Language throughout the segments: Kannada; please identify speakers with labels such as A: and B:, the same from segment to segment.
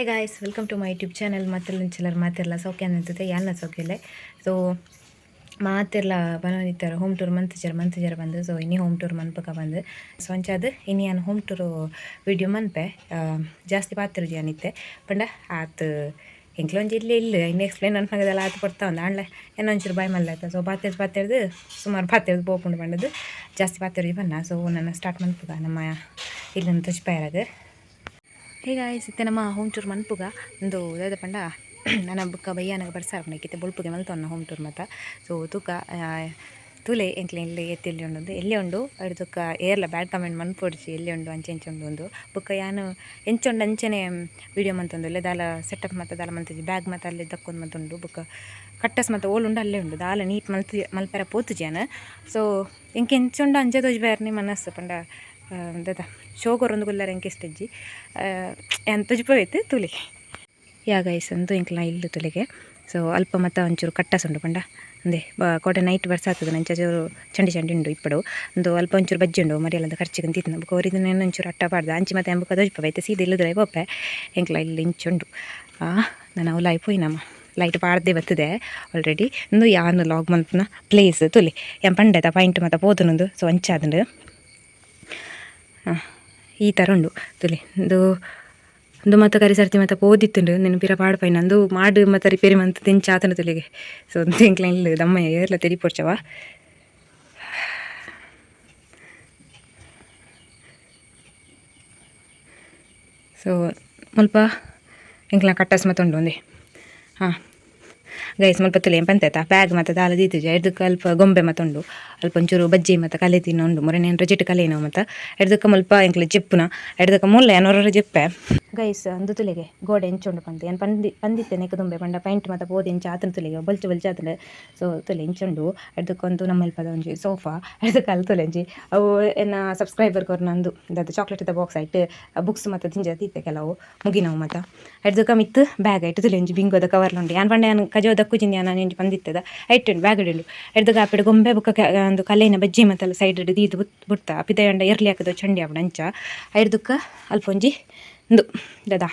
A: Hi guys, welcome to my YouTube channel. ಮತ್ತೆಲ್ಲಂಚೆಲ್ಲರು ಮಾತಿರಲ್ಲ ಸೌಖ್ಯ ಅನ್ನಿರ್ತದೆ ಯಾನ ಸೌಖ್ಯಲೆ. ಸೊ ಮಾತಿರಲ್ಲ ಬನೋದಿತ್ತಾರೆ ಹೋಮ್ ಟೂರ್ ಮಂತಿಜರ ಬಂದು. ಸೊ ಇನ್ನಿ ಹೋಮ್ ಟೂರ್ ಮನ್ಪಕ ಬಂದು ಸೊ ಅಂಚಾದ ಇನ್ನಿ ನಾನು ಹೋಮ್ ಟೂರು ವಿಡಿಯೋ ಮನ್ಪೆ ಜಾಸ್ತಿ ಪಾತಿರುಜಿ ಅನಿತ್ತೆ ಪಂಡ ಆತು ಎಂಕ್ಲೊಂಜಿ ಇಲ್ಲ ಇನ್ನು ಎಕ್ಸ್ಪ್ಲೇನ್ ಅನ್ಪಂಗದೆಲ್ಲ ಆತು ಕೊಡ್ತಾ ಒಂದು ಆಣ್ಲೆ ಏನೊಂಚೂರು ಬಾಯ್ ಮಲ್ಲಾಯ್ತು. ಸೊ ಪಾತಿರ್ದು ಸುಮಾರು ಪಾತಿರ್ದು ಪೋಪುಂಡು ಬಂದದ್ದು ಜಾಸ್ತಿ ಪಾತಿರುಜಿ ಬನ್ನ. ಸೊ ನಾನು ಸ್ಟಾರ್ಟ್ ಮನ್ಪುಗ ನಮ್ಮ ಇಲ್ಲಿಂದ ತುಚ್ಪಾಯರದು ಈಗ ಸಿತ್ತೆ ನಮ್ಮ ಹೋಮ್ ಟೂರ್ ಮನ್ಪುಗ ಒಂದು ಯಾವ್ದು ಪಂಡ ನನ್ನ ಬುಕ್ಕ ಬಯ್ಯನಾಗ ಬರ್ಸಾರ್ಪಣಕ್ಕಿತ್ತೆ ಬುಳ್ಪುಗೆ ಮಲ್ತೊನ್ನ ಹೋಮ್ ಟೂರ್ ಮತ್ತು. ಸೊ ತೂಕ ತುಲೆ ಎಂಕ್ಲೆ ಇಲ್ಲಿ ಎಲ್ಲಿ ಉಂಡು ಎಲ್ಲೇ ಉಂಡು ಅದ್ರ ತುಕ್ಕ ಏರ್ಲ ಬ್ಯಾಡ್ ಕಮೆಂಟ್ ಮನ್ಪೊಡ್ಚಿ ಎಲ್ಲಿ ಉಂಡು ಅಂಚೆ ಉಂಡು ಒಂದು ಬುಕ್ಕ ಯಾನು ಎಂಚುಂಡು ಅಂಚನೆ ವೀಡಿಯೋ ಮಂತೊಂದು ಇಲ್ಲ ದಾಲ ಸೆಟಪ್ ಮತ್ತು ದಾಲ ಮಂತಿಜಿ ಬ್ಯಾಗ್ ಮತ್ತು ಅಲ್ಲಿ ದಕ್ಕೊಂದು ಮಂತುಂಡು ಬುಕ್ಕ ಕಟ್ಟಸ್ ಮತ್ತು ಓಲುಂಡು ಅಲ್ಲೇ ಉಂಡು ದಾಲ ನೀಟ್ ಮಲ್ಪೆರ ಪೋತುಜಾನು. ಸೊ ಎಂಕೆ ಎಂಚುಂಡು ಅಂಚೆ ತೋಜಿ ಬೇರೆ ಮನಸ್ಸು ಪಂಡ ದದ ಶೋಗೊರೊಂದು ಗುಲ್ಲರ ಎಂಕೆ ಇಷ್ಟಜ್ಜಿ ಎಂತ ತುಜಿಪೋಯ್ತು ತುಲಿ ಯಾಗೈಸ್ ಅಂತೂ ಎಂಕ್ಲ ಇಲ್ಲ ತುಲಿಗೆ. ಸೊ ಅಲ್ಪ ಮತ್ತು ಒಂಚೂರು ಕಟ್ಟಸುಂಡು ಪಂಡ ಅಂದೆ ಕೋಟೆ ನೈಟ್ ಬರ್ಸಾಗ್ತದೆ ನಂಚೂರು ಚಂಡಿ ಉಂಡು ಇಪ್ಪಡು ಒಂದು ಅಲ್ಪ ಒಂಚೂರು ಬಜ್ಜಿ ಉಂಡು ಮರಿಯಲ್ಲ ಖರ್ಚಿಗೆ ತಿನ್ನ ಬುಕ್ ಅವರಿದ್ದು ಒಂಚೂರು ಅಟ್ಟ ಪಾಡ್ದು ಅಂಚಿ ಮತ್ತು ಎಂಬುಕ ದೊಜ್ಪೈತೆ ಸೀದಾ ಇಲ್ಲದ್ರೆ ಬೋಪೆ ಎಂಕ್ಲ ಇಲ್ಲಿ ಇಂಚುಂಡು ನಾನು ಅವಲ ನಮ್ಮ ಲೈಟ್ ಪಾಡ್ದೆ ಬರ್ತದೆ ಆಲ್ರೆಡಿ ಇಂದು ಯಾನು ಲಾಗ್ ಮಲ್ಪನ ಪ್ಲೇಸ್ ತುಲಿ ಏನು ಪಂಡದ ಪಾಯಿಂಟ್ ಮತ್ತು ಪೋತುನೊಂದು. ಸೊ ಅಂಚಾದಂಡು ಈ ಥರ ಉಂಡು ತುಲಿ ಒಂದು ಮತ್ತು ಕರಿ ಸರ್ತಿ ಮತ್ತು ಓದಿತ್ತುಂಡು ನೆನು ಪಿರ ಪಾಡ್ಪೈ ನಂದು ಮಾಡು ಮತ್ತು ರಿಪೇರಿ ಮಂತ್ ತೆಂಚ ಆತನ ತುಲಿಗೆ. ಸೊ ಒಂದು ಎಂಕ್ಲ ಇಲ್ಲ ದಮ್ಮ ಏರ್ಲ ತೆರಿ ಪೊಡ್ಚವ. ಸೊ ಸ್ವಲ್ಪ ಎಂಕ್ಲ ಕಟ್ಟಸ್ ಮತ್ತು ಉಂಡು ಒಂದೇ ಗೈಸ್ ಸ್ವಲ್ಪ ತುಲಿ ಪಂತಾಯ್ತಾ ಬ್ಯಾಗ್ ಮತ್ತು ದಾಲ ದೀತುಜಿ ಎಡ್ದಕ್ಕೆ ಅಲ್ಪ ಗೊಂಬೆ ಮತ್ತು ಉಂಡು ಅಲ್ಪ ಒಂಚೂರು ಬಜ್ಜಿ ಮತ್ತು ಕಲೆ ತಿನ್ನೋ ಉಂಡು ಮೊರೆನೇನು ರಜಿಟ್ ಕಲೆನೋ ಮತ್ತು ಎಡ್ದಕ್ಕೆ ಮಲ್ಪ ಎಂಕ್ಲ ಜೆಪ್ಪುನ ಎಡ್ದಕ್ಕೆ ಮುಲ್ಲ ಏನೋರ ಜೆಪ್ಪೆ ಗೈಸ್ ಅಂದು ತುಲಿಗೆ ಗೋಡೆ ಎಂಚುಂಡು ಪಂತ ಏನು ಪಂದಿತ್ತೆ ನೆಕ್ ದುಂಬೆ ಪಂಡ ಪೈಂಟ್ ಮತ್ತು ಬೋದು ಎಂಚ ಆತನ ತುಲಿಗೆ ಬಲ್ಚು ಆತನ. ಸೊ ತುಲಿ ಎಂಚುಂಡು ಎಡ್ದಕ್ಕೊಂದು ನಮ್ಮಲ್ಪದ ಒಂಜಿ ಸೋಫಾ ಎಡ್ದಕ್ಕೆ ಅಲ್ಲಿ ತುಲೆಂಜಿ ಅವು ಏನು ಸಬ್ಸ್ಕ್ರೈಬರ್ ಕೊರ್ ನಂದು ಅದು ಚಾಕ್ಲೇಟ್ ಬಾಕ್ಸ್ ಆಯ್ತು ಬುಕ್ಸ್ ಮತ್ತು ತಿಂಜ ತೀತೆ ಕೆಲವು ಮುಗಿನವು ಮತ್ತು ಎಡ್ದಕ್ಕೆ ಮಿತ್ತು ಬ್ಯಾಗ್ ಆಯ್ತು ತುಲೆಂಜಿ ಬಿಂಗೋದ ಕವರ್ಲುಂಡು ಏನು ಪಂಡ ಏನು ಕಜೋದ ಕುಜಿಂದ ನಾನು ಎಂಜಿ ಬಂದಿತ್ತದ ಐಟುಂಡು ಬ್ಯಾಗ್ ಇಡುಂಡು ಎಡ್ದಕ್ಕೆ ಆಪಿಡು ಗೊಂಬೆ ಬುಕ್ಕ ಒಂದು ಕಲೆನ ಬಜ್ಜಿ ಮತ್ತೆಲ್ಲ ಸೈಡ್ ಹಿಡಿದು ಇದು ಬಿಡ್ತ ಪಿದೆಯಂಡ ಎರ್ಲಿ ಹಾಕಿದ ಚಂಡಿ ಆಪುಡು ಅಂಚ ಐಡ್ದಕ್ಕೆ ಅಲ್ಪ ಒಂಜಿ ಒಂದು ದದ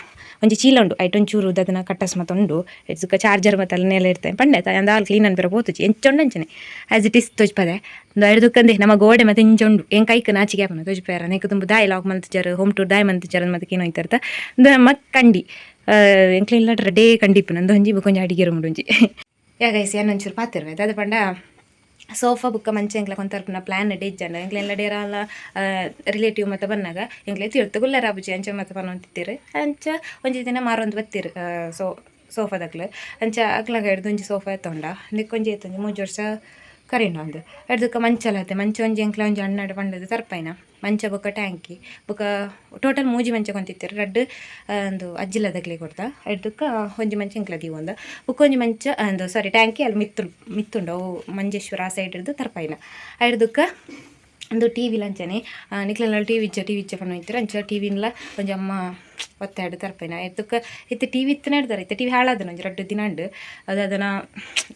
A: ಒಂಜಿ ಚೀಲ ಉಂಡು ಐಟ್ ಒಂಚೂರು ದದನ ಕಟ್ಟಸ್ ಮತ್ತು ಉಂಡು ಎಡ್ದಕ್ಕೆ ಚಾರ್ಜರ್ ಮತ್ತು ಅಲ್ಲನೆಲ್ಲ ಇರ್ತೇನೆ ಪಂಡ ಅಂದ ಅಲ್ಲಿ ಕ್ಲೀನ್ ಅನ್ಬೇರೆ ಪೋತುಜಿ ಎಂಚುಂಡು ಅಂಚನೆ ಆ್ಯಸ್ ಇಟ್ ಇಸ್ ತೋಜ್ಪದೆ ಒಂದು ಎಡ್ದಕ್ಕಂದೆ ನಮ್ಮ ಗೋಡೆ ಮತ್ತು ಇಂಚುಂಡು ಏನು ಕೈക്ക് ನಾಚಿಗೆ ಆಪನ ತೋಜ್ಪೇರ ನೆಕ್ ತುಂಬ ದಾಯಿ ಲಾಗ್ ಮಲ್ತಿಜಾರು ಹೋಮ್ ಟೂರ್ ದಾಯಿ ಮಲ್ತಿಜಾರ ಮತ್ತು ಏನೋ ಇರ್ತ ನಮ್ಮ ಕಂಡಿ ಎಂಕ್ಲ ಇಲ್ಲ ಡೇ ಕಂಡಿಪ್ಪು ನಂದು ಒಂಜಿ ಬುಕ್ಕೊಂಜಿ ಅಡಿಗೆ ರೂಮ್ ಒಂಜಿ ಯಾಗೈಸಿ ಏನೊಂಚೂರು ಪಾತಿರ್ಬೇಕು ಅದು ಪಂಡ ಸೋಫಾ ಬುಕ್ಕ ಮಂಚ ಎಂಕ್ಲ ಕೊಂತರ್ಪುನ ಪ್ಲ್ಯಾನ್ ಡೇಜ್ ಎಂಕ್ಲ ಎಲ್ಲ ಡೇರಲ್ಲ ರಿಲೇಟಿವ್ ಮತ್ತು ಬಂದಾಗ ಎಂಕ್ಲೆ ತಿಳ್ತು ಗುಲ್ಲರ ಆಬುಜಿ ಅಂಚ ಮತ್ತು ಪನ್ನೊಂತಿತ್ತೀರು ಅಂಚ ಒಂಜಿ ದಿನ ಮಾರೊಂದು ಬತ್ತೀರು ಸೋಫಾದಕ್ಲು ಅಂಚ ಅಕ್ಲಾಗ ಹಿಡ್ದು ಒಂಜಿ ಸೋಫಾ ಎತ್ತೊಂಡ ನಿಕ್ಕೊಂಜಿ ಎತ್ತೊಂಜಿ 3 ವರ್ಷ ಕರೀನ ಒಂದು ಎಡ್ದಕ್ಕೆ ಮಂಚಲತ್ತೆ ಮಂಚ ಒಂಜಿ ಎಂಕ್ಲ ಒಂಜಿ ಹಣ್ಣಾಡು ಪಂಡದು ತರ್ಪೈನ ಮಂಚ ಬುಕ್ಕ ಟ್ಯಾಂಕಿ ಬುಕ್ಕ ಟೋಟಲ್ 3 ಮಂಚ ಕೊಂತಿತ್ತೀರು ರಡ್ಡು ಒಂದು ಅಜ್ಜಿಲದಕ್ಲೆ ಕೊಡ್ತಾ ಎಡ್ದಕ್ಕೆ ಒಂಜಿ ಮಂಚ ಎಂಕ್ಲ ದೀವೊಂದು ಬುಕ್ಕ ಒಂಜಿ ಮಂಚ ಒಂದು ಸಾರಿ ಟ್ಯಾಂಕಿ ಅಲ್ಲಿ ಮಿತ್ತುಂಡು ಅವು ಮಂಜೇಶ್ವರ ಆ ಸೈಡ್ ಹಿಡ್ದು ತರ್ಪೈನ ಎಡ್ದಕ್ಕೆ ಒಂದು ಟಿ ವಿ ಲಂಚನೆ ನಿಕ್ಲೆಲ್ಲ ಟಿ ವಿ ಇಚ್ಚ ಪನ್ನು ಇತ್ತರ ಅಂಚ ಟಿ ವಿನ್ಲ ಒಂಜಿ ಅಮ್ಮ ಒತ್ತಾಡು ತರ್ಪೈನ ಎದ್ದಕ್ಕೆ ಇತ್ತು ಟಿ ವಿ ಇತ್ತು ನಡ್ದಾರೆ ಇತ್ತು ಟಿ ವಿ ಹಾಳಾದನು ಒಂಜಿ 2 ದಿನ ಉಂಡು ಅದನ್ನು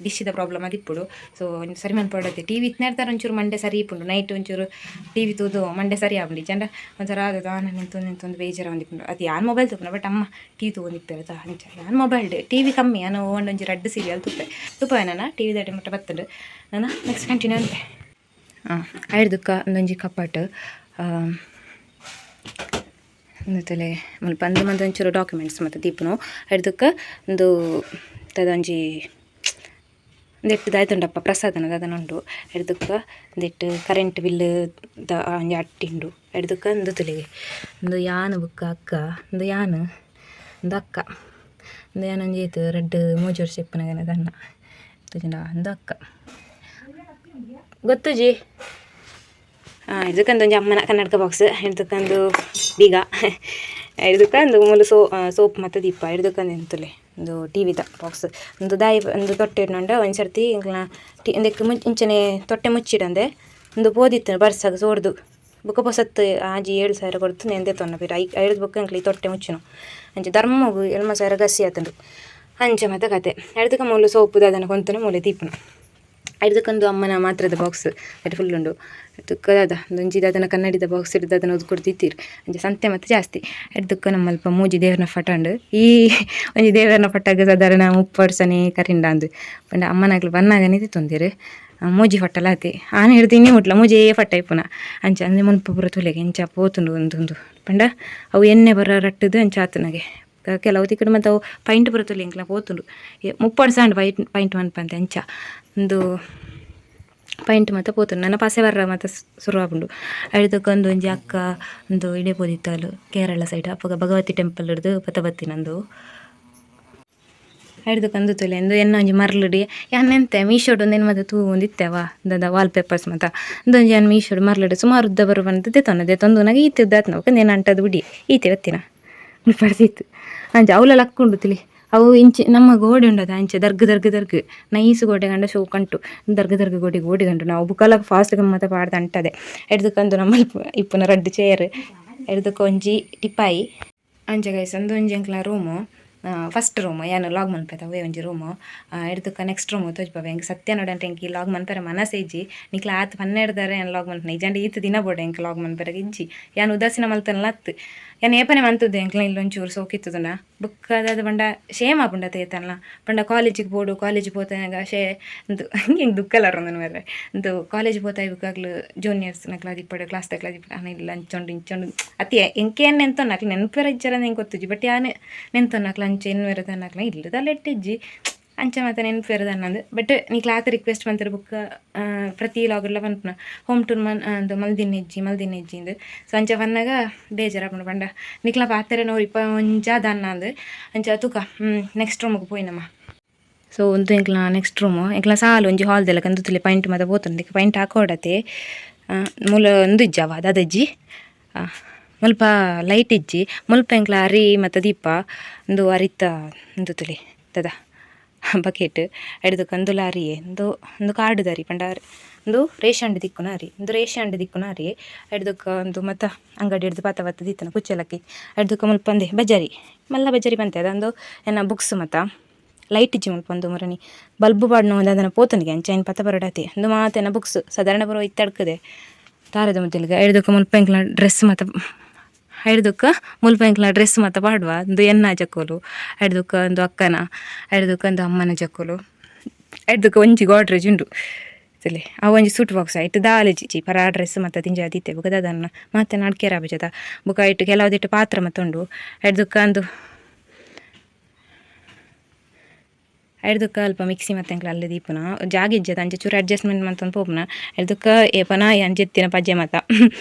A: ಡಿಶ್ಶಿದ ಪ್ರಾಬ್ಲಮ್ ಅದಿಪ್ಪುಡು. ಸೊ ಒಂದು ಸರಿ ಮನ್ಪಡತ್ತೆ ಟಿ ವಿ ಇತ್ತು ನಡ್ತಾರೆ ಒಂಚೂರು ಮಂಡೆ ಸರಿ ಇಪ್ಪುಂಡು ನೈಟ್ ಒಂಚೂರು ಟಿ ವಿ ತೂದು ಮಂಡೆ ಸರಿ ಆಗ್ಬಿಡಿ ಚಂದ ಒಂಥರ ಅದು ನಿಂತೊಂದು ಬೇಜಾರು ಒಂದಿಪ್ಪುಂಡು ಅದು ಯಾರು ಮೊಬೈಲ್ ತೂಪನ ಬಟ್ ಅಮ್ಮ ಟಿ ವಿ ತೊಗೊಂಡಿಪ್ತಾರೆ ಅಂಚ ಯಾರು ಮೊಬೈಲ್ ಟಿ ವಿ ಕಮ್ಮಿ ನಾನು ಒಂದೊಂಜಿ 2 ಸೀರಿಯಲ್ ತುಪ್ಪ ನಾನು ಟಿ ವಿ ದಾಟಿ ಮಟ್ಟ ಬರ್ತಡು ನಾನು ನೆಕ್ಸ್ಟ್ ಕಂಟಿನ್ಯೂ ಅಂತೆ ಐಡ್ದಕ್ಕ ಒಂದೊಂಜಿ ಕಪಾಟು ತಲೆ ಮಲ್ಪ ಅಂದು ಒಂಚೂರು ಡಾಕ್ಯುಮೆಂಟ್ಸ್ ಮತ್ತು ದೀಪನು ಹಿಡ್ದಕ್ಕೆ ಒಂದು ತದೊಂಜಿ ಒಂದೆಟ್ಟು ಪ್ರಸಾದನದ ಅದನ್ನುಂಡು ಹಿಡ್ದಕ್ಕೆ ಒಂದೆಟ್ಟು ಕರೆಂಟ್ ಬಿಲ್ ಒಂಜಿ ಅಟ್ಟಿಂಡು ಹಿಡ್ದಕ್ಕೆ ಒಂದು ತುಲಿಗೆ ಒಂದು ಯಾನು ಬುಕ್ಕ ಅಕ್ಕ ಒಂದು ಯಾನು ಒಂದು ಅಕ್ಕ ಒಂದು ಯಾನೊಂಜಿ ಏತು 2-3 ವರ್ಷ ಇಪ್ಪನಾಗನ ದನ್ನ ತುಜಿಂಡ ಒಂದು ಅಕ್ಕ ಗೊತ್ತುಜಿ ಇದಕ್ಕಂದು ಒಂಜಿ ಅಮ್ಮನ ಕನ್ನಡಕ ಬಾಕ್ಸ್ ಹಿಡ್ದಕ್ಕಂದು ಬೀಗ ಹಿಡ್ದಕ್ಕಂದು ಮೂಲು ಸೋಪ್ ಮತ್ತು ದೀಪ ಹಿಡ್ದಕ್ಕಂದು ಎಂತಲೆ ಒಂದು ಟಿ ವಿದ ಬಾಕ್ಸ್ ಒಂದು ದಾಯಿ ಒಂದು ತೊಟ್ಟೆ ಇಟ್ಕೊಂಡ ಒಂದು ಸರ್ತಿ ಅದಕ್ಕೆ ಇಂಚನೆ ತೊಟ್ಟೆ ಮುಚ್ಚಿಡಂದೆ ಒಂದು ಬೋದಿತ್ತು ಬರ್ಸಾಗ ಸೋಡ್ದು ಬುಕ್ಕ ಪೊಸತ್ತು ಆಜಿ 7,000 ಕೊಡ್ತು ನೆಂದೆ ತೊನ್ನ ಬೀರ 5 ಬುಕ್ಕ ಅಂಕ್ಲಿ ತೊಟ್ಟೆ ಮುಚ್ಚನು ಅಂಚೆ ಧರ್ಮಗು 7,000 ಗಸಿ ಆತಂಡು ಅಂಚೆ ಮತ್ತು ಕತೆ ಹಿಡ್ದಕ್ಕ ಮೂಲು ಸೋಪುದು ಅದನ್ನು ಕೊಂತನು ಮೂಲೆ ದೀಪನು ಹಿಡ್ದಕ್ಕೊಂದು ಅಮ್ಮನ ಮಾತ್ರದ ಬಾಕ್ಸ್ ಅದು ಫುಲ್ ಉಂಡು ಅದಕ್ಕೆ ದಾದ ಒಂಜಿದ ಅದನ್ನು ಕನ್ನಡಿದ ಬಾಕ್ಸ್ ಹಿಡಿದು ಅದನ್ನು ಓದ್ ಕೊಡ್ತಿತ್ತೀರಿ ಅಂಚೆ ಸಂತೆ ಮತ್ತು ಜಾಸ್ತಿ ಹಿಡ್ದಕ್ಕೆ ನಮ್ಮಲ್ಪ ಮೂಜಿ ದೇವ್ರನ್ನ ಫಟಂಡು ಈ ಒಂಜಿ ದೇವ್ರನ್ನ ಫಟ್ಟಾಗ ಸಾಧಾರಣ 30 ವರ್ಷನೇ ಕರಿಂಡ ಅಂದು ಪಂಡ ಅಮ್ಮನಾಗ್ಲು ಬನ್ನಾಗನೇ ತಿತ್ತೊಂದಿರು ಮೂಜಿ ಫಟ್ಟಲ ಆತಿ ಆನೆ ಹಿಡ್ದು ಇನ್ನೇ ಮುಟ್ಲ ಮೂಜೇ ಫಟ್ಟ ಇಪ್ಪುನ ಅಂಚ ಅಂದರೆ ಮುಲ್ಪ ಪೂರ ತುಲೆಗೆ ಎಂಚ ಪೋತುಂಡು ಒಂದು ಪಂಡ ಅವು ಎಣ್ಣೆ ಬರ ರಟ್ಟದು ಅಂಚ ಆತನಾಗೆ ಕೆಲವು ತಿಕ್ಕಡು ಮತ್ತು ಅವು ಪೈಂಟ್ ಬರೋ ತುಲೆ ಇಂಕ್ಲ ಪೋತುಂಡು 30 ಸಾಂಡ್ ಪೈಂಟ್ ಮನ್ಪಂತೆ ಅಂಚ ಒಂದು ಪೈಂಟ್ ಮತ್ತು ಪೋತುಂಡು ನನ್ನ ಪಾಸೆ ಬರ್ರ ಮತ್ತು ಶುರು ಆಗುಂಡು ಅಳಿದಕ್ಕೊಂದು ಒಂಜಿ ಅಕ್ಕ ಒಂದು ಇಡೆ ಪೋದಿತ್ತಲು ಕೇರಳ ಸೈಡ್ ಅಪ್ಪಗ ಭಗವತಿ ಟೆಂಪಲ್ ಹಿಡ್ದು ಪತ್ತ ಬತ್ತಿನಂದು ಹಿಡ್ದಕ್ಕಂದು ತೊಲೆ ಅಂದು ಎನ್ನ ಒಂಜಿ ಮರ್ಲುಡಿ ಯಾನೆಂತೆ ಮೀಶೋಡು ಒಂದೇನು ಮತ್ತೆ ತೂ ಒಂದಿತ್ತೇವ ದಾದ ವಾಲ್ ಪೇಪರ್ಸ್ ಮತ್ತು ಒಂದೊಂದು ಯಾನ್ ಮೀಶೋಡು ಮರ್ಲುಡು ಸುಮಾರು ಉದ್ದ ಬರುವಂತ ತೆತ್ತೊಂದು ನನಗೆ ಈತಿ ಉದ್ದಾತ್ ನಾವು ಕಂದು ಏನು ಅಂಟದು ಬಿಡಿ ಈತಿ ಒತ್ತಿನ ಪಡ್ದಿತ್ತು ಅಂಚೆ ಅವಳೆಲ್ಲ ಅಕ್ಕೊಂಡು ತಿಳಿ ಅವು ಇಂಚೆ ನಮ್ಮ ಗೋಡೆ ಉಂಡದ ಅಂಚೆ ದರ್ಗ ನೈಸ್ ಗೋಡೆ ಗಂಡ ಶೋ ಕಂಟು ದರ್ಗ ಗೋಡೆ ಗಂಡು ನಾವು ಬುಕ್ಕಲ್ಲ ಫಾಸ್ಟ್ ಗಮ್ಮತ್ತ ಪಾಡ್ದು ಅಂಟದೆ ಹಿಡ್ದಕ್ಕಂದು ನಮ್ಮಲ್ಲಿ ಇಪ್ಪುನ ರಡ್ಡು ಚೇರ್ ಹಿಡ್ದಕ್ಕೆ ಒಂಜಿ ಟಿಪಾಯಿ ಅಂಚೆ ಗೈಸ್ ಒಂದು ಒಂಜಿ ಅಂಕ್ಲ ರೂಮು ಫಸ್ಟ್ ರೂಮ್ ಏನು ಲಾಗ್ ಮನ್ಪೇತ ಅವೇ ಒಂಜಿ ರೂಮು ಹಿಡ್ದಕ್ಕೆ ನೆಕ್ಸ್ಟ್ ರೂಮು ತೋಜ್ಪಾವೆ ಹೆಂಗೆ ಸತ್ಯ ನೋಡಂటే ಎಂಕಿ ಲಾಗ್ ಮನ್ಪೇರೆ ಮನಸ್ಸೆ ಇಜ್ಜಿ ನಿಕ್ಲ ಆತ್ 12 ಏನು ಲಾಗ್ ಮನ್ಪನೆ ಇಜಂಡೆ ಈತ್ ದಿನ ಬೋಡೆ ಎಂಕ್ ಲಾಗ್ ಮನ್ಪೇರೆ ಇಜ್ಜಿ ಯಾನು ಉದಾಸೀನ ಮಲ್ತನಲ್ಲ ಅತ್ತು ಏನು ಏಪನೆ ಮಂತದ್ದು ಎಂಕ್ಲ ಇಲ್ಲೊಂಚೂರು ಸೋಕಿತ್ತದನ ಬುಕ್ಕದಾದ ಬಂಡ ಶೇಮ್ ಆಪುಂಡ ತೇತನಲ್ಲ ಬಂಡ ಕಾಲೇಜಿಗೆ ಬೋಡು ಕಾಲೇಜ್ ಪೋತಾಗ ಅಂದು ಹಿಂಗೆ ದುಃಖಲಾರ ನನ್ನ ಮೇಲೆ ಅಂದು ಕಾಲೇಜ್ ಪೋತಾ ಇವಾಗಲೂ ಜೂನಿಯರ್ಸ್ ನಕ್ಲ ದಿಪ್ಪಡು ಕ್ಲಾಸ್ ತಕ್ಲ ದಿಪ್ಪಡು ನಾನು ಇಲ್ಲ ಇಂಚೊಂಡು ಅತಿ ಎಂಕೇನು ನೆನ್ತೊ ನಕ್ಲ ನೆನಪೇರ ಇಜ್ಜರ ಹೆಂಗೆ ಗೊತ್ತಿಜ್ಜಿ ಬಟ್ ಯಾನು ನೆನ್ತೊ ನಕ್ಲ ಅಂಚೆ ಏನು ಬೇರೆ ತನ್ನಕ್ಲ ಇಲ್ಲದಲ್ಲ ಇಟ್ಟಿಜ್ಜಿ ಅಂಚೆ ಮತ್ತು ನೆನಪೇರದ ಅನ್ನೋದು ಬಟ್ ನೀ ಕ್ಲಾತ್ ರಿಕ್ವೆಸ್ಟ್ ಬಂತಾರೆ ಬುಕ್ಕ ಪ್ರತಿ ಲಾಗೆಲ್ಲ ಬಂದ್ಪನ ಹೋಮ್ ಟೂರ್ ಅಂದು ಮಲ್ದಿನ ಇಜ್ಜಿ ಅಂದು ಸೊ ಅಂಚೆ ಬಂದಾಗ ಬೇಜಾರಾಗ್ಬಿಡು ಬಂಡ ನಿಕ್ಲ ಪಾತ್ರೆ ನೋಡಿ ಒಂಜ ದನ್ನ ಅಂದು ಅಂಚೆ ತೂಕ ನೆಕ್ಸ್ಟ್ ರೂಮಿಗೆ ಪೋಯಿನಮ್ಮ ಸೊ ಒಂದು ಎಂಕ್ಲ ನೆಕ್ಸ್ಟ್ ರೂಮು ಎಂಕ್ಲ ಸಾಲು ಒಂಜಿ ಹಾಲ್ದೆಲ್ಲ ಕಂದುತ್ತಲೆ ಪೈಂಟ್ ಮತ್ತು ಬೋತುಂಡು ಪೈಂಟ್ ಹಾಕೋಡತೆ ಮೂಲ ಒಂದು ಇಜ್ಜವ ದಾದಜ್ಜಿ ಮುಲ್ಪ ಲೈಟ್ ಇಜ್ಜಿ ಮುಲ್ಪ ಎಂಕ್ಲ ಅರಿ ಮತ್ತು ದೀಪ ಒಂದು ಅರಿತ ಒಂದು ತುಳಿ ದದ ಬಕೆಟ್ ಹಿಡ್ದು ಕಂದು ಲಾರಿಯೇ ಒಂದು ಕಾರ್ಡ್ ದಾರಿ ಪಂಡ ಒಂದು ರೇಷಂಡ್ ದಿಕ್ಕುನ ಅರಿ ಒಂದು ರೇಷಂಡ್ ದಿಕ್ಕುನ ಅರಿ ಹಿಡ್ದಕ್ಕೆ ಒಂದು ಮತ್ತು ಅಂಗಡಿ ಹಿಡ್ದು ಪಾತ ದಿತ್ತನ ಕುಚ್ಚಲಕ್ಕಿ ಹಿಡ್ದಕ್ಕೆ ಮುಲ್ಪ ಅಂದೆ ಬಜಾರಿ ಮಲ್ಲ ಬಜಾರಿ ಬಂತೆ ಅದೊಂದು ಏನ ಬುಕ್ಸ್ ಮತ್ತು ಲೈಟ್ ಇಜ್ಜಿ ಮುಲ್ಪ ಒಂದು ಮುರನಿ ಬಲ್ಬು ಬಾಡ್ನೋ ಒಂದು ಅದನ್ನು ಪೋತನಿಗೆ ಅಂಚೈನ್ ಪತ್ತ ಬರಡತಿ ಒಂದು ಮಾತೇನ ಬುಕ್ಸ್ ಸಾಧಾರಣ ಬರೋ ಇತ್ತಡ್ಕದೆ ತಾರದ ಮುದ್ದಲಿಗೆ ಹಿಡ್ದಕ್ಕೆ ಮುಲ್ಪ ಎಂಕ್ಲ ಡ್ರೆಸ್ ಮತ್ತು ಹಿಡ್ದಕ್ಕೆ ಮುಲ್ಪ ಎಂಕ್ಲ ಡ್ರೆಸ್ ಮತ್ತು ಪಾಡುವ ಒಂದು ಎನ್ನ ಜಕ್ಕೋಲು ಹಿಡ್ದಕ್ಕೆ ಒಂದು ಅಕ್ಕನ ಹಿಡ್ದಕ್ಕೆ ಒಂದು ಅಮ್ಮನ ಜಕ್ಕೋಲು ಹಿಡ್ದಕ್ಕೆ ಒಂಜಿ ಗೋಡ್ರೇಜ್ ಉಂಡು ಇತ್ತಲೆ ಆ ಒಂಜಿ ಸೂಟ್ ಬಾಕ್ಸ್ ಇಟ್ಟು ದಾಲೆಜಿ ಪರ ಡ್ರೆಸ್ ಮತ್ತು ತಿಂಜ ದಿತ್ತೆ ಬುಕ್ಕ ಅದನ್ನು ಮತ್ತೆ ನಡ್ಕೇರ ಬಜದ ಬುಕ್ಕ ಇಟ್ಟು ಕೆಲವುದಿಟ್ಟು ಪಾತ್ರ ಮತ್ತೊಂಡು ಹಿಡ್ದಕ್ಕೆ ಒಂದು ಹಿಡ್ದಕ್ಕೆ ಅಲ್ಪ ಮಿಕ್ಸಿ ಮತ್ತು ಎಂಕ್ಲ ಅಲ್ಲಿ ದೀಪನ ಜಾಗ ಇಜ್ಜದ ಅಂಚೆ ಚೂರು ಅಡ್ಜಸ್ಟ್ಮೆಂಟ್ ಮತ್ತೊಂದು ಪೋಪನ ಹಿಡ್ದಕ್ಕೆ ಏಪನ ಅಂಜೆತ್ತಿನ ಪಜ್ಜೆ ಮತ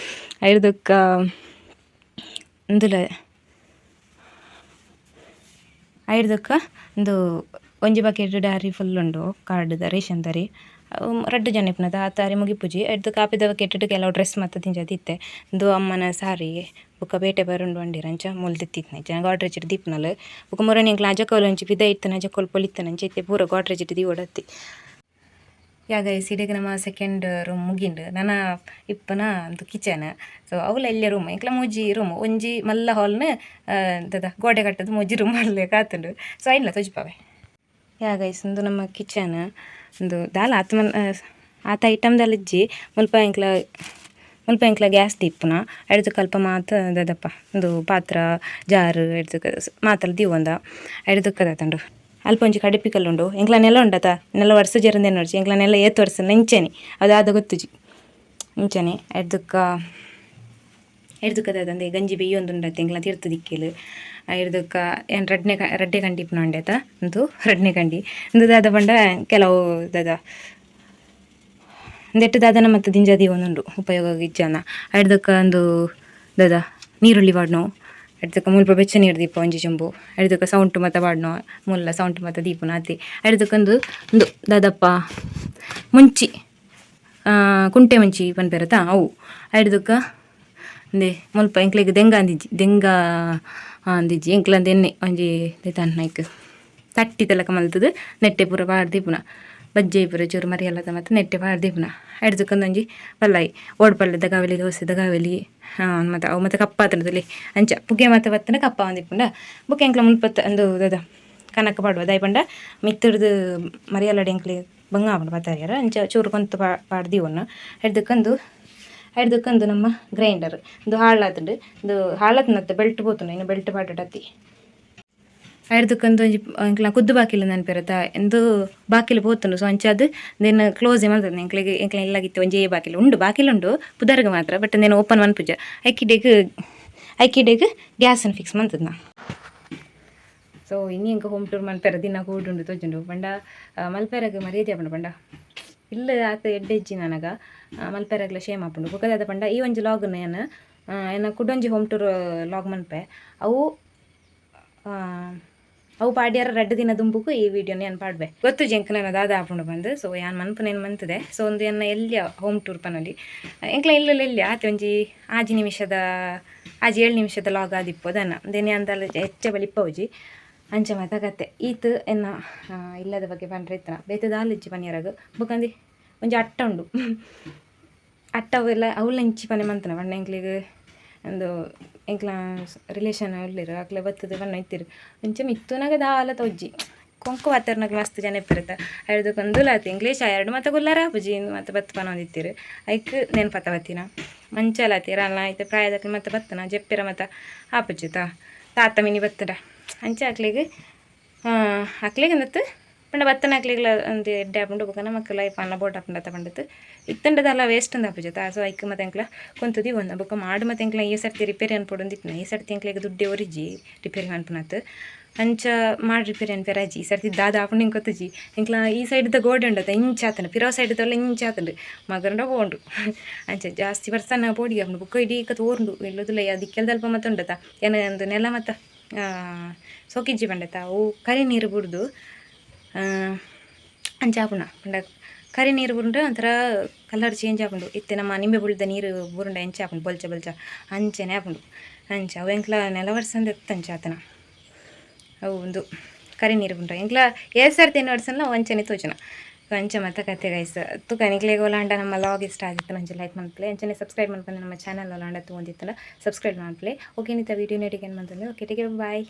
A: ಹಿಡ್ದಕ್ಕೆ ಒಂದುಲ ಹಿಡ್ದಕ್ಕೆ ಒಂದು ಒಂಜಿ ಬಕೆಟ್ ಡಾರಿ ಫುಲ್ ಉಂಡು ಕಾರ್ಡ್ದ ರೇಷನ್ ದಾರಿ ರಡ್ಡು ಜನ ಇಪ್ಪನದ ಆ ತಾರಿ ಮುಗಿಪುಜಿ ಹಿಡ್ದಕ್ಕೆ ಕಾಪಿದ ಕೆಟ್ಟಿಟ್ಟು ಕೆಲವು ಡ್ರೆಸ್ ಮತ್ತು ತಿಂಜದಿತ್ತೆ ಒಂದು ಅಮ್ಮನ ಸಾರಿ ಬುಕ್ಕ ಬೇಟೆ ಬರುಂಡು ಅಂಡಿರಂಚ ಮೂಲ್ ದಿತ್ತಿತ್ನ ಜನ ಗಾಡ್ರೇಜ್ ಇಟ್ಟು ದೀಪನಲ್ ಬುಕ್ಕ ಮುರನಿ ಎಂಕ್ಲ ಅಜಕೋಲು ಒಂಚಿ ಬಿದ ಇತ್ತನ ಅಜಕೋಲು ಪೊಲಿತ್ತನಂಚ ಇತ್ತೆ ಪೂರ ಗಾಡ್ರೇಜ್ ಇಟ್ಟು ದಿ ಓಡತ್ತಿ ಯಾಗ ಸಿಡೆಗೆ ನಮ್ಮ ಸೆಕೆಂಡ್ ರೂಮ್ ಮುಗಿಂಡು ನನ್ನ ಇಪ್ಪನ ಒಂದು ಕಿಚನ್ ಸೊ ಅವಳ ಎಲ್ಲೇ ರೂಮ್ ಎಂಕ್ಲ ಮೂಜಿ ರೂಮ್ ಒಂಜಿ ಮಲ್ಲ ಹಾಲ್ನ ದದ ಗೋಡೆ ಕಟ್ಟದು ಮೂಜಿ ರೂಮ್ ಅಲ್ಲೇ ಕಾತುಂಡು ಸೊ ಇಲ್ಲ ತೊಜ್ಪಾವೆ ಯಾಗ ಒಂದು ನಮ್ಮ ಕಿಚನ್ ಒಂದು ದಾಲ ಆತ ಐಟಮ್ದಲ್ಲಿ ಇಜ್ಜಿ ಮುಲ್ಪ ಎಂಕ್ಲ ಗ್ಯಾಸ್ ದಿಪ್ಪುನ ಹಿಡ್ದಕ್ಕೆ ಅಲ್ಪ ಮಾತ ದದಪ್ಪ ಒಂದು ಪಾತ್ರ ಜಾರು ಹಿಡ್ದಕ್ಕೆ ಮಾತಲ್ಲ ದಿವಂದ ಹಿಡ್ದಕ್ಕೆ ತಂಡು ಅಲ್ಪ ಒಂಜಿ ಕಡಿಪಿ ಕಲ್ಲುಂಡು ಎಂಕ್ಲ ನೆಲ ಉಂಡತ ನೆಲ ವರ್ಷ ಜರಂದೆ ನೋಡ್ಸಿ ಎಂಕ್ಲ ನೆಲ ಏತ್ ವರ್ಷ ಇಂಚೆನೆ ಅದಾದ ಗೊತ್ತುಜಿ ಇಂಚೆನೆ ಹಿಡ್ದಕ್ಕೆ ಅದಂದೆ ಗಂಜಿ ಬೇಯೊಂದು ಉಂಡತ್ತೆ ಎಂಕ್ಲ ತೀರ್ಥ ದಿಕ್ಕಿಲು ಹಿಡ್ದಕ್ಕೆ ಏನು ರಡ್ಡೆ ಕಂಡಿ ಇಪ್ಪು ಉಂಡೆತ ಒಂದು ರಡ್ನೆ ಕಂಡಿ ಒಂದು ದಾದ ಬಂಡ ಕೆಲವು ದಾದ ಒಂದೆಟ್ಟು ದಾದನ ಮತ್ತು ದಿಂಜದಿ ಒಂದುಂಡು ಉಪಯೋಗ ಇಜ್ಜನ ಹಿಡ್ದಕ್ಕೆ ಒಂದು ದಾದ ನೀರುಳ್ಳಿ ಬಾಡ್ನೋ ಹಿಡ್ದಕ್ಕೆ ಮುಲ್ಪ ಬೆಚ್ಚ ನೀರು ದೀಪ ಒಂಜಿ ಚೆಂಬು ಹಿಡ್ದಕ್ಕೆ ಸೌಂಟು ಮತ್ತು ಬಾಡ್ನೋ ಮುಲ್ಲ ಸೌಂಟು ಮತ್ತು ದೀಪನ ಅತಿ ಹಿಡ್ದಕ್ಕೊಂದು ಒಂದು ದಾದಪ್ಪ ಮುಂಚಿ ಕುಂಟೆ ಮುಂಚಿ ಪನ್ಪೆರತಾ ಅವು ಹಿಡ್ದಕ್ಕೆ ಅಂದೆ ಮುಲ್ಪ ಎಂಕ್ಲೆಗ್ ದೆಂಗ ಅಂದಿಜ್ಜಿ ಎಂಕ್ಲಂದು ಎಣ್ಣೆ ಒಂಜಿ ತನ್ನೈಕ್ ತಟ್ಟಿ ತಲಕ ಮಲ್ತದು ನೆಟ್ಟೆ ಪೂರ ಬಾಡ್ದಿಪುನ ಬಜ್ಜೆ ಪೂರ ಚೂರು ಮರಿಯಲ್ಲದ ಮತ್ತು ನೆಟ್ಟೆ ಬಾಡ್ದಿಪುನ ಹಿಡ್ದಕ್ಕೊಂದು ಒಂಜಿ ಪಲ್ಲಾಯಿ ಓಡ್ ಪಲ್ಯದ ಗಾವೆಲಿ ದೋಸೆದ ಗಾವೆಲಿ ಮತ್ತು ಅವು ಮತ್ತು ಕಪ್ಪ ಹತ್ರದಲ್ಲಿ ಅಂಚ ಪುಗ್ಗೆ ಮತ್ತು ಬತ್ತನ ಕಪ್ಪ ಒಂದಿಪ್ಪುಂಡ ಬುಕ್ ಎಂಕ್ಲ ಮುಲ್ಪತ್ತ ಒಂದು ದದ ಕನಕ ಪಾಡುವ ದಾಯ್ಪಂಡ ಮಿತ್ತಡ್ದು ಮರಿಯಲ್ಲಡೆ ಎಂಕ್ಲೆ ಬಂಗ ಆಪುಂಡು ಪತ್ತಾರ್ಯಾರ ಅಂಚ ಚೂರು ಕೊಂತ ಪಾಡ್ದಿವನ್ನ ಹಿಡ್ದಕ್ಕೊಂದು ಹಿಡ್ದಕ್ಕಂದು ನಮ್ಮ ಗ್ರೈಂಡರ್ ಇದು ಹಾಳಾತುಂಡು ಇದು ಹಾಳಾತನತ್ತ ಬೆಲ್ಟ್ ಪೋತುಂಡು ಇನ್ನು ಬೆಲ್ಟ್ ಪಾಟಟತ್ತಿ ಹಿಡ್ದಕ್ಕಂದು ಒಂಜಿ ಎಂಕ್ಲ ಕುದ್ದು ಬಾಕಿಲು ನೆನಪಿರತ್ತ ಎಂದು ಬಾಕಿಲು ಪೋತುಂಡು ಸೊ ಅಂಚಾದ್ ದೆನ್ ಕ್ಲೋಸ್ ಮಾಡ್ತದೆ ಎಂಕ್ಲೆಗ್ ಇಲ್ಲಾಗಿತ್ತು ಒಂಜಿ ಬಾಕಿಲು ಉಂಡು ಬಾಕಿಲುಂಡು ಪುದರ್ಗ ಮಾತ್ರ ಬಟ್ నేను ಓಪನ್ ಮನ್ಪುಜ ಐಕಿಡೆಗ್ ಗ್ಯಾಸನ್ನು ಫಿಕ್ಸ್ ಮಾಡ್ತದೆ ನಾ ಸೊ ಇನ್ನು ಎಂಕ ಹೋಮ್ ಟೂರ್ ಮಲ್ಪೆರ ದಿನ ಕೂಡುಂಡು ತೋಜುಂಡು ಪಂಡ ಮಲ್ಪೆರಗ್ ಮರ್ಯಾದೆ ಆಪುಂಡು ಪಂಡ ಇಲ್ಲ ಆತ ಎಡ್ಡೆಜ್ಜಿ ನನಗ ಮಲ್ಪೆರಗ್ಲ ಶೇಮ್ ಆಪುಂಡು ಬೊಕದಾದ ಪಂಡ ಈ ಒಂಜಿ ಲಾಗ್ನ ಏನ ಕುಡೊಂಜಿ ಹೋಮ್ ಟೂರ್ ಲಾಗ್ ಮನ್ಪೆ ಅವು ಪಾಡ್ಯಾರ 2 ದಿನ ದುಂಬುಕು ಈ ವಿಡಿಯೋನ ಏನು ಪಾಡ್ಬೆ ಗೊತ್ತು ಜಂಕ್ ನಾನು ದಾದ ಆಪುಂಡು ಬಂದು ಸೊ ಯಾನ್ ಮನ್ಪನೇನು ಮಂತದೆ ಸೊ ಒಂದು ಎನ್ನ ಎಲ್ಲಿಯ ಹೋಮ್ ಟೂರ್ ಪನಲ್ಲಿ ಎಂಕ್ಲ ಎಲ್ಲಿ ಆತ ಒಂಜಿ 7 ನಿಮಿಷದ ಲಾಗ್ ಆದಿಪ್ಪು ಅದನ್ನು ದೇನೆ ಅಂತಲ್ಲ ಹೆಚ್ಚೆ ಬಲಿಪ್ಪವುಜಿ ಅಂಚೆ ಮಾತ ಕತೆ ಈತ್ ಎನ್ನ ಇಲ್ಲದ ಬಗ್ಗೆ ಪಂಡ್ರೆ ಇತ್ತನ ಬೇತದ ಆಲಿಜ್ಜಿ ಪನ್ಯರಾಗ ಬುಕ್ಕಂದು ಒಂಜಿ ಅಟ್ಟ ಉಂಡು ಅಟ್ಟ ಅವೆಲ್ಲ ಅವಳ ಇಂಚಿ ಪನೆ ಮಂತನ ಪಂಡ ಎಂಕ್ಲಿಗೆ ಒಂದು ಎಂಕ್ಲ ರಿಲೇಷನ್ ಉಳ್ಳಿರು ಅಕ್ಲೆ ಬತ್ತದ ಬಣ್ಣ ಇತ್ತಿರು ಇಂಚೆ ಮಿತ್ತುನಾಗ ದಾಲ ತೋಜ್ಜಿ ಕೊಂಕು ವಾತಾವರಣಕ್ಕೆ ಮಸ್ತ್ ಜನ ಇಪ್ಪಿರುತ್ತ ಹೇಳ್ದಕ್ಕೊಂದು ಲಾತಿ ಇಂಗ್ಲೀಷ್ 2 ಮಾತ ಗುಲ್ಲಾರ ಆಪುಜಿ ಮತ್ತು ಬತ್ತು ಪನೊಂದಿತ್ತಿರು ಐಕ್ ನೆನಪತ್ತ ಬತ್ತಿನ ಮಂಚಲಾತಿ ರಲ್ಲ ಆಯ್ತು ಪ್ರಾಯದಕ್ಕೆ ಮತ್ತೆ ಬತ್ತನ ಜಪ್ಪಿರ ಮತ್ತು ಆಪುಜಿತ ತಾತ ಮಿನಿ ಬತ್ತಡ ಅಂಚೆ ಅಕ್ಲಿಗೆ ನತ್ತು ಪಂಡ ಬತ್ತನ ಅಕ್ಲಿಗ್ಲ ಒಂದು ಎಡ್ಡೆ ಆಪುಂಡು ಬೊಕನ ಮಕ್ಕಳ ಪನ್ನ ಬೋಟ್ ಆಪುಂಡು ಅತ್ತ ಪಂಡತ್ತು ಇತ್ತಂಡದಲ್ಲ ವೇಸ್ಟ್ ಅಂದ ಆಪುಜತ ಸೊ ಐಕ್ ಮತ್ತೆ ಎಂಕ್ಲ ಕೊಂತುದಿ ಒಂದ ಬೊಕ ಮಾಡು ಮತ್ತೆ ಎಂಕ್ಲ ಈ ಸರ್ತಿ ರಿಪೇರಿ ಅನ್ಪೊಡೊಂದಿತ್ನ ಈ ಸರ್ತಿ ಎಂಕ್ಲಿಗೆ ದುಡ್ಡೆ ಒರಿಜಿ ರಿಪೇರಿ ಅನ್ಪುನತ್ತು ಅಂಚ ಮಾಡಿ ರಿಪೇರಿ ಅನ್ಪೇರ ಅಜ್ಜಿ ಈ ಸರ್ತಿ ದಾದ ಆಪುಂಡು ಹಿಂಗೆ ಕೊತ್ತಜಿ ಎಂಕ್ಲ ಈ ಸೈಡ್ದ ಗೋಡೆ ಉಂಡತ್ತ ಇಂಚಾತನ ಪಿರೋ ಸೈಡ್ದಲ್ಲ ಇಂಚಾತಂಡು ಮಗರಂಡ ಹೋಂಡು ಅಂಚೆ ಜಾಸ್ತಿ ಬರ್ಸನ ಪೋಡಿ ಆಪುಂಡು ಬುಕ್ಕ ಇಡೀ ಕತ್ ಓರ್ಂಡು ಇಲ್ಲದುಲ್ಲ ದಿಕ್ಕೆಲ್ದ ಅಲ್ಪ ಮತ್ತೆ ಉಂಡತ್ತ ಏನ ಒಂದು ನೆಲ ಮತ್ತು ಸೋಕಿಜ್ಜಿ ಬಂಡತ್ತ ಅವು ಕರಿ ನೀರು ಬುಡ್ದು ಅಂಚೆ ಆಪುಂಡ ಪಂಡ ಕರಿ ನೀರು ಬುರುಂಡು ಒಂಥರ ಕಲರ್ ಚೇಂಜ್ ಆಪುಂಡು ಇತ್ತೆ ನಮ್ಮ ನಿಂಬೆ ಬುಳ್ದ ನೀರು ಬುರುಂಡ ಎಂಚೆ ಆಪುಂಡು ಬೊಲ್ಚ ಅಂಚೆನೆ ಆಪುಂಡು ಅಂಚೆ ಅವು ಎಂಕ್ಲ ನೆಲ ವರ್ಷಂದು ಎತ್ತಂಚೆ ಆತನ ಅವು ಒಂದು ಕರಿ ನೀರು ಬುಂಡ ಎಂಕ್ಲ ಸರ್ತಿ ವರ್ಷನ ಅಂಚನೆ ತೋಚನ ಅಂಚೆ ಮತ್ತೆ ಕತೆ ಗೈಸ್ ತುಕ ನಿಕ್ಲೆಗೆ ಒಲಾಂಡ ನಮ್ಮ ಲಾಗ್ ಇಷ್ಟ ಆಗಿತ್ತು ನಂಜೆ ಲೈಕ್ ಮಾಡ್ಪ್ಲೆ ಅಂಚನೆ ಸಬ್ಸ್ಕ್ರೈಬ್ ಮಾಡ್ಕೊಂಡು ನಮ್ಮ ಚಾನಲ್ ಒಲಾಂಡ ತೊಗೊಂಡಿತ್ತಲ್ಲ ಸಬ್ಸ್ಕ್ರೈಬ್ ಮಾಡ್ಪ್ಲೆ ಓಕೆ ನಿತ್ತ ವೀಡಿಯೋ ನೆಟಿಗೆ ಏನು ಮಾಡ್ತಂದ್ರೆ ಓಕೆ ಟೇಕ್ ಬಾಯ್